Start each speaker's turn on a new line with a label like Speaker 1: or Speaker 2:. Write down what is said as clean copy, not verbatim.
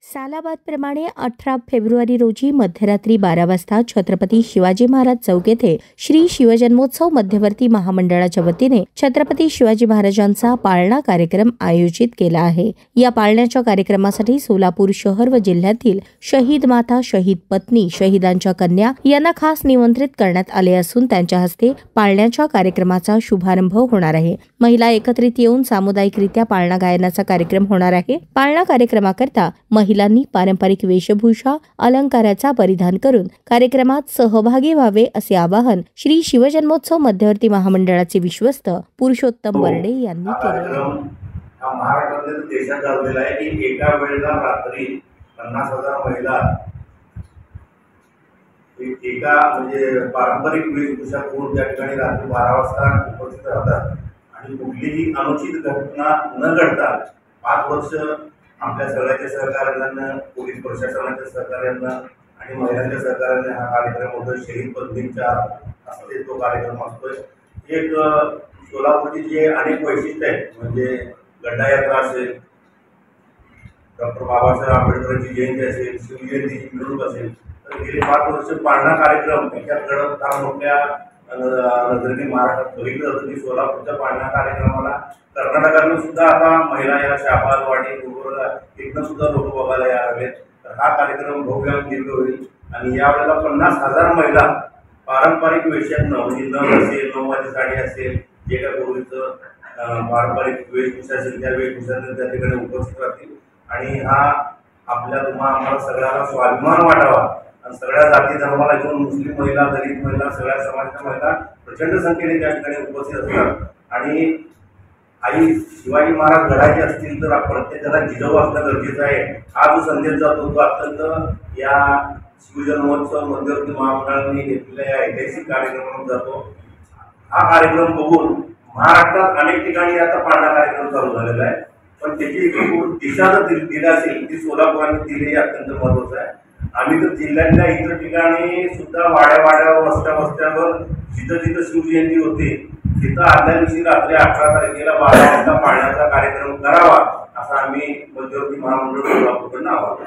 Speaker 1: सालाबादप्रमाणे 18 February रोजी मध्यरात्री 12 वाजता छत्रपती शिवाजी महाराज चौक येथे श्री शिवजन्मोत्सव मध्यवर्ती महामंडळाच्या वतीने छत्रपती शिवाजी महाराजांचा पाळणा कार्यक्रम आयोजित केला आहे। या पाळण्याच्या कार्यक्रमासाठी सोलापूर शहर व जिल्ह्यातील शहीद माता, शहीद पत्नी, शहीदांच्या कन्या यांना खास निमंत्रित करण्यात आले असून त्यांच्या हस्ते पाळण्याच्या कार्यक्रमाचा शुभारंभ होणार आहे। महिला एकत्रित येऊन सामुदायिकरित्या पाळणा गायनाचा कार्यक्रम होणार आहे। पाळणा कार्यक्रमाकरता महिलांनी पारंपरिक वेशभूषा अलंकाराचा परिधान करून कार्यक्रमात सहभागी व्हावे असे आवाहन श्री शिवजन्मोत्सव मध्यवर्ती महामंडळाचे विश्वस्त पुरुषोत्तम बर्डे यांनी केले।
Speaker 2: महाराष्ट्रातील देशात झालेला आहे की एका वेळेला रात्री 50,000 महिला एका म्हणजे पारंपरिक वेशभूषा करून त्या ठिकाणी रात्री 12 वाजता उपस्थित राहतात आणि कुठलीही अनुचित घटना न घडता 5 वर्ष आपल्या सगळ्याच्या सहकार्यानं, पोलीस प्रशासनाच्या सहकार्यानं आणि महिलांच्या सहकार्याने हा कार्यक्रम होतो। शहीद पत्नींच्या हस्ते तो कार्यक्रम असतोय। एक सोलापूरची जे अनेक वैशिष्ट्य आहेत म्हणजे गड्डायात्रा असेल, डॉक्टर बाबासाहेब आंबेडकरांची जयंती असेल, शिवजयंतीची मिरवणूक असेल, तर गेली 5 वर्ष पाळणा कार्यक्रम याच्यात घडत फार मोठ्या नजरेने महाराष्ट्रात बघितलं जातं की सोलापूरच्या पाळणा कार्यक्रमाला कर्नाटकातून सुद्धा आता महिला या शाबादवाडी इथनं सुद्धा लोक बघायला यायला लागले। तर हा कार्यक्रम भव्य दीर्घ होईल आणि यावेळेला 50,000 महिला पारंपरिक वेशातनं म्हणजे नथ असेल, नऊवारी साडी असेल, जे काय पूर्वीचं पारंपरिक वेशभूषा असेल त्या वेशभूषाने त्या ठिकाणी उपस्थित राहतील आणि हा आपल्या आम्हाला सगळ्याला स्वाभिमान वाटावा आणि सगळ्या जाती धर्माला घेऊन मुस्लिम महिला, दलित महिला, सगळ्या समाजाच्या महिला प्रचंड संख्येने त्या ठिकाणी उपस्थित असतात आणि आई शिवाजी महाराज घडायचे असतील तर प्रत्येकाला जिजाऊ असणं गरजेचं आहे। हा जो संदेश जातो तो अत्यंत या शिवजन्मोत्सव मध्यवर्ती महामंडळाने घेतलेल्या या ऐतिहासिक कार्यक्रमात जातो। हा कार्यक्रम बघून महाराष्ट्रात अनेक ठिकाणी आता पाळणा कार्यक्रम चालू झालेला आहे, पण त्याची दिशा जर दिली असेल ती सोलापुराने दिली अत्यंत महत्त्वाचं आहे। आम्ही तर जिल्ह्यातल्या इतर ठिकाणी सुद्धा वाड्यावर वस्त्यावर जिथं शिवजयंती होते तिथं आदल्या दिवशी रात्री 18 तारखेला 12 वाजता पाळण्याचा कार्यक्रम करावा असं आम्ही मध्यवर्ती महामंडळ सोलापूरकडून आवाहन